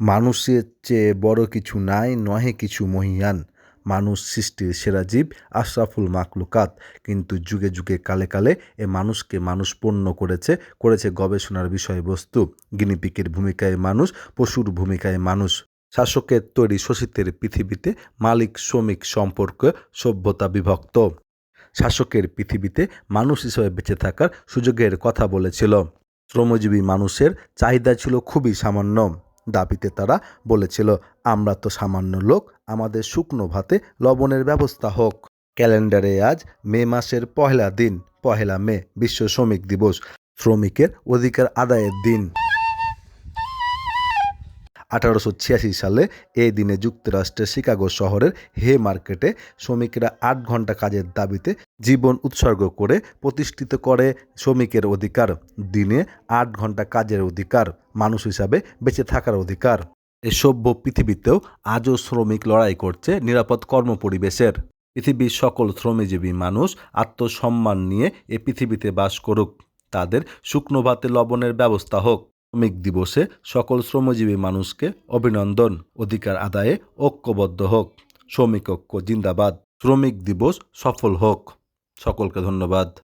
মানুষের চেয়ে বড় কিছু নাই, নহে কিছু মহীয়ান। মানুষ সৃষ্টির সেরা জীব, আশরাফুল মাখলুকাত। কিন্তু যুগে যুগে কালে কালে এ মানুষকে মানুষ পণ্য করেছে গবেষণার বিষয়বস্তু। গিনিপিগের ভূমিকায় মানুষ, পশুর ভূমিকায় মানুষ। শাসকের তৈরি শোষিতের পৃথিবীতে মালিক শ্রমিক সম্পর্ক, সভ্যতা বিভক্ত। শাসকের পৃথিবীতে মানুষ হিসেবে বেঁচে থাকার সুযোগের কথা বলেছিল। শ্রমজীবী মানুষের চাহিদা ছিল খুবই সামান্য। দাবিতে তারা বলেছিল, আমরা তো সামান্য লোক, আমাদের শুকনো ভাতে লবণের ব্যবস্থা হোক। ক্যালেন্ডারে আজ মে মাসের পহেলা দিন, 1 মে, বিশ্ব শ্রমিক দিবস, শ্রমিকের অধিকার আদায়ের দিন। 1886 সালে এই দিনে যুক্তরাষ্ট্রের শিকাগো শহরের হে মার্কেটে শ্রমিকেরা 8 ঘন্টা কাজের দাবিতে জীবন উৎসর্গ করে প্রতিষ্ঠিত করে শ্রমিকের অধিকার। দিনে 8 ঘন্টা কাজের অধিকার, মানুষ হিসাবে বেঁচে থাকার অধিকার। এই সভ্য পৃথিবীতেও আজও শ্রমিক লড়াই করছে নিরাপদ কর্মপরিবেশের। পৃথিবীর সকল শ্রমজীবী মানুষ আত্মসম্মান নিয়ে এ পৃথিবীতে বাস করুক। তাদের শুকনো ভাতে লবণের ব্যবস্থা হোক। শ্রমিক দিবসে সকল শ্রমজীবী মানুষকে অভিনন্দন। অধিকার আদায়ে ঐক্যবদ্ধ হোক। শ্রমিক ঐক্য জিন্দাবাদ। শ্রমিক দিবস সফল হোক। সকলকে ধন্যবাদ।